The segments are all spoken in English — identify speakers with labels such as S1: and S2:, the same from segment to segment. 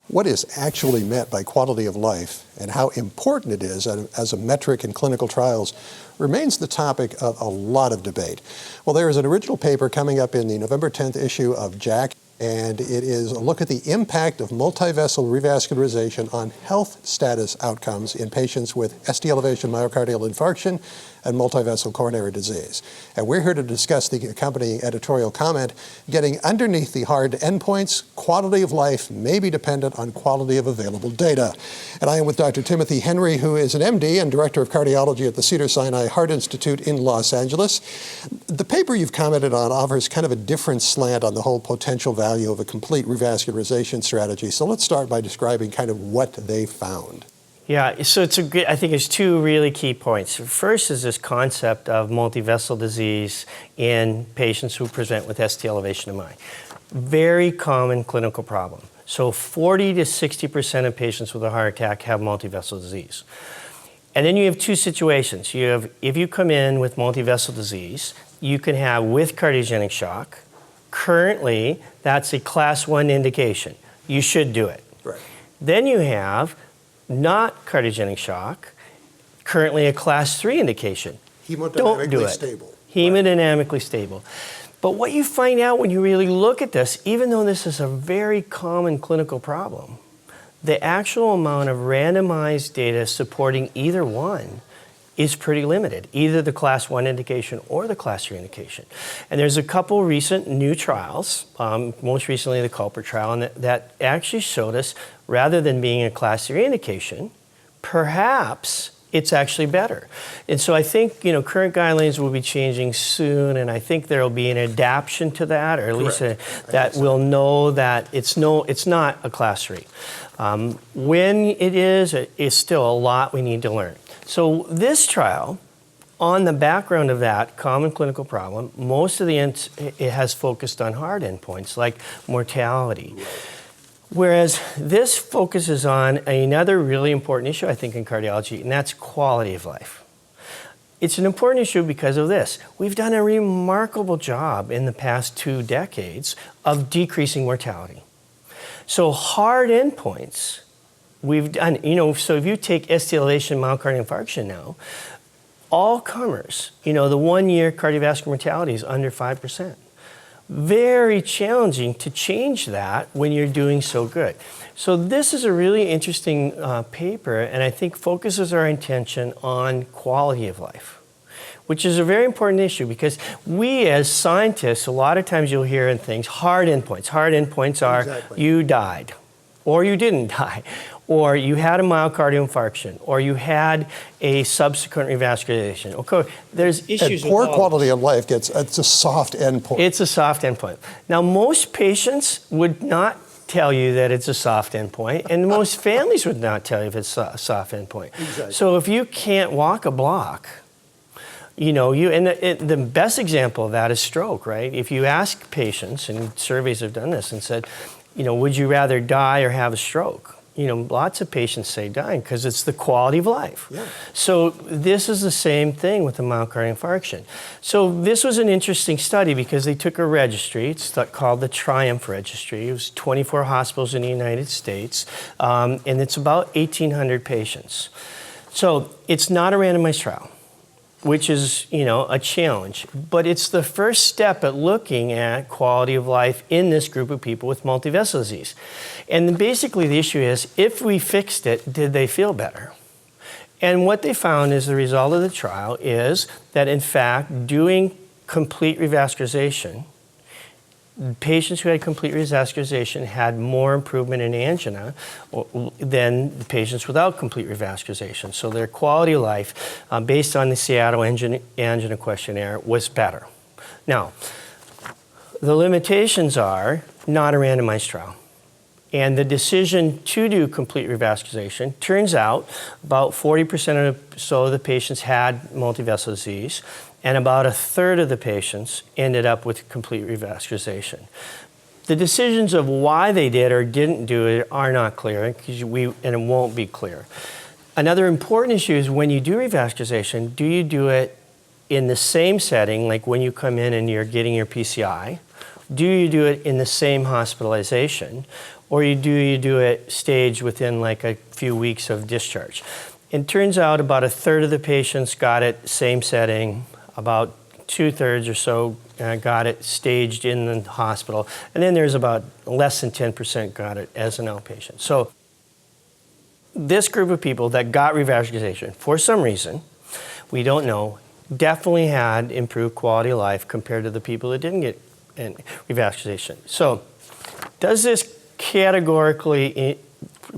S1: What is actually meant by quality of life and how important it is as a metric in clinical trials remains the topic of a lot of debate. Well, there is an original paper coming up in the November 10th issue of JACC, and it is a look at the impact of multivessel revascularization on health status outcomes in patients with ST elevation myocardial infarction and multivessel coronary disease. And we're here to discuss the accompanying editorial comment, getting underneath the hard endpoints. Quality of life may be dependent on quality of available data. And I am with Dr. Timothy Henry, who is an MD and Director of Cardiology at the Cedars-Sinai Heart Institute in Los Angeles. The paper you've commented on offers kind of a different slant on the whole potential value of a complete revascularization strategy. So let's start by describing kind of what they found.
S2: Yeah, so I think there's two really key points. First is this concept of multivessel disease in patients who present with ST elevation MI. Very common clinical problem. So 40 to 60% of patients with a heart attack have multivessel disease. And then you have two situations. You have, if you come in with multivessel disease, you can have with cardiogenic shock. Currently, that's a class 1 indication. You should do it.
S1: Right.
S2: Then you have not cardiogenic shock, currently a class 3 indication. Don't do it.
S1: Stable.
S2: Hemodynamically stable. But what you find out when you really look at this, even though this is a very common clinical problem, the actual amount of randomized data supporting either one is pretty limited, either the class 1 indication or the class 3 indication. And there's a couple recent new trials, most recently the Coll trial, and that actually showed us, rather than being a class 3 indication, perhaps it's actually better. And so I think, current guidelines will be changing soon, and I think there will be an adaptation to that, or at least that we'll know that it's not a class 3. When it is, it's still a lot we need to learn. So this trial, on the background of that common clinical problem, most of it has focused on hard endpoints like mortality. Whereas this focuses on another really important issue, I think, in cardiology, and that's quality of life. It's an important issue because of this. We've done a remarkable job in the past 2 decades of decreasing mortality. So hard endpoints, we've done, so if you take ST elevation myocardial infarction now, all comers, the 1-year cardiovascular mortality is under 5%. Very challenging to change that when you're doing so good. So this is a really interesting paper, and I think focuses our attention on quality of life, which is a very important issue because we as scientists, a lot of times you'll hear in things, hard endpoints. Hard endpoints are you died, or you didn't die, or you had a myocardial infarction, or you had a subsequent revascularization. Okay, there's issues
S1: with poor quality of life it's a soft endpoint.
S2: It's a soft endpoint. Now, most patients would not tell you that it's a soft endpoint, and most families would not tell you if it's a soft endpoint.
S1: Exactly.
S2: So if you can't walk a block, the best example of that is stroke, right? If you ask patients, and surveys have done this, and said, would you rather die or have a stroke? Lots of patients say dying because it's the quality of life.
S1: Yeah.
S2: So this is the same thing with the myocardial infarction. So this was an interesting study because they took a registry. It's called the TRIUMPH registry. It was 24 hospitals in the United States, and it's about 1,800 patients. So it's not a randomized trial, which is, a challenge. But it's the first step at looking at quality of life in this group of people with multivessel disease. And basically the issue is, if we fixed it, did they feel better? And what they found as the result of the trial is that, in fact, doing complete revascularization, patients who had complete revascularization had more improvement in angina than the patients without complete revascularization. So their quality of life, based on the Seattle Angina Questionnaire, was better. Now, the limitations are not a randomized trial. And the decision to do complete revascularization, turns out about 40% of the patients had multivessel disease, and about 1/3 of the patients ended up with complete revascularization. The decisions of why they did or didn't do it are not clear, and it won't be clear. Another important issue is when you do revascularization, do you do it in the same setting, like when you come in and you're getting your PCI? Do you do it in the same hospitalization? or do you do it staged within like a few weeks of discharge? It turns out about a third of the patients got it same setting, about 2/3 or so got it staged in the hospital, and then there's about less than 10% got it as an outpatient. So this group of people that got revascularization, for some reason, we don't know, definitely had improved quality of life compared to the people that didn't get revascularization. So does this categorically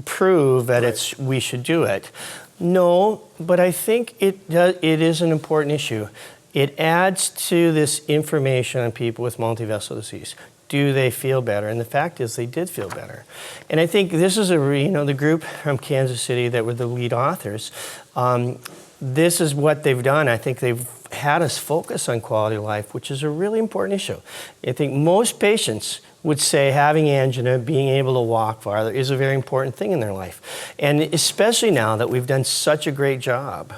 S2: prove that we should do it? No, but I think it is an important issue. It adds to this information on people with multivessel disease. Do they feel better? And the fact is they did feel better. And I think this is the group from Kansas City that were the lead authors. This is what they've done. I think they've had us focus on quality of life, which is a really important issue. I think most patients would say having angina, being able to walk farther, is a very important thing in their life. And especially now that we've done such a great job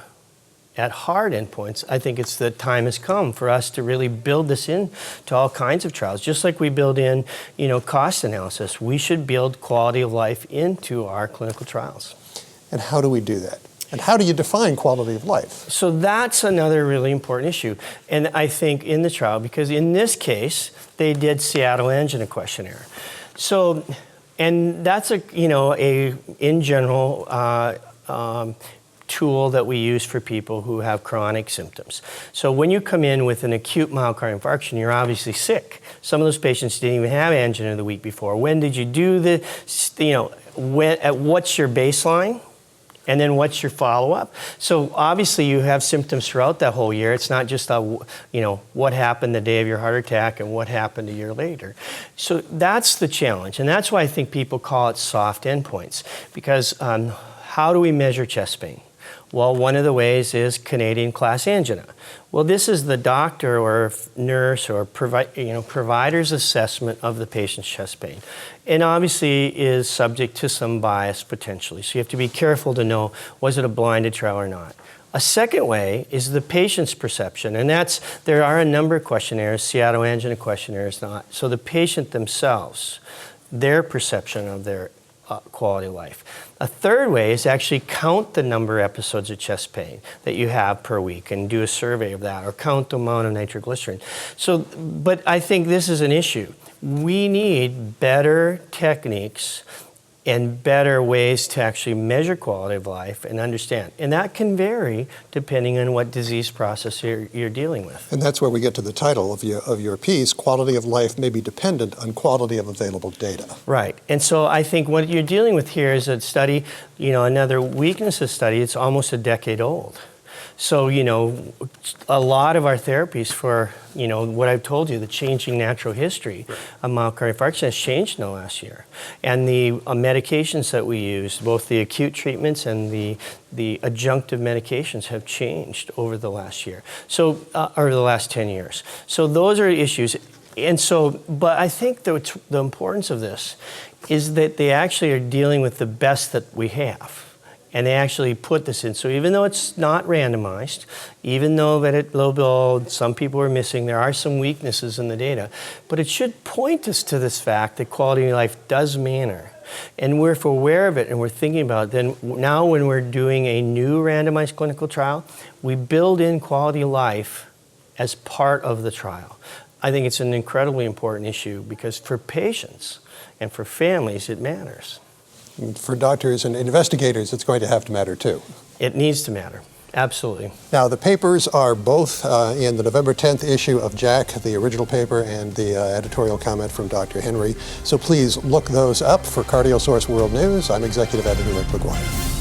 S2: at hard endpoints, I think it's the time has come for us to really build this in to all kinds of trials. Just like we build in, cost analysis, we should build quality of life into our clinical trials.
S1: And how do we do that? And how do you define quality of life?
S2: So that's another really important issue. And I think in the trial, because in this case, they did Seattle Angina Questionnaire. So, and that's in general, tool that we use for people who have chronic symptoms. So when you come in with an acute myocardial infarction, you're obviously sick. Some of those patients didn't even have angina the week before. When did you do what's your baseline? And then what's your follow-up? So obviously you have symptoms throughout that whole year. It's not just what happened the day of your heart attack and what happened a year later. So that's the challenge. And that's why I think people call it soft endpoints. Because how do we measure chest pain? Well, one of the ways is Canadian class angina. Well, this is the doctor or nurse or provider's assessment of the patient's chest pain. And obviously is subject to some bias potentially. So you have to be careful to know, was it a blinded trial or not? A second way is the patient's perception, and there are a number of questionnaires, Seattle Angina Questionnaire is not. So the patient themselves, their perception of their quality of life. A third way is actually count the number of episodes of chest pain that you have per week and do a survey of that, or count the amount of nitroglycerin. So, but I think this is an issue. We need better techniques and better ways to actually measure quality of life and understand. And that can vary depending on what disease process you're dealing with.
S1: And that's where we get to the title of your piece, Quality of Life May Be Dependent on Quality of Available Data.
S2: Right. And so I think what you're dealing with here is a study, another weaknesses study. It's almost a decade old. So, a lot of our therapies for, what I've told you, the changing natural history of myocardial infarction has changed in the last year. And the medications that we use, both the acute treatments and the adjunctive medications have changed over the last year. So, over the last 10 years. So those are issues. And so, but I think the importance of this is that they actually are dealing with the best that we have. And they actually put this in. So even though it's not randomized, even though that at low build, some people are missing, there are some weaknesses in the data, but it should point us to this fact that quality of life does matter. And if we're aware of it and we're thinking about it, then now when we're doing a new randomized clinical trial, we build in quality of life as part of the trial. I think it's an incredibly important issue because for patients and for families, it matters.
S1: For doctors and investigators, it's going to have to matter too.
S2: It needs to matter, absolutely.
S1: Now, the papers are both in the November 10th issue of JACC, the original paper, and the editorial comment from Dr. Henry. So please look those up. For Cardiol Source World News, I'm Executive Editor Rick McGuire.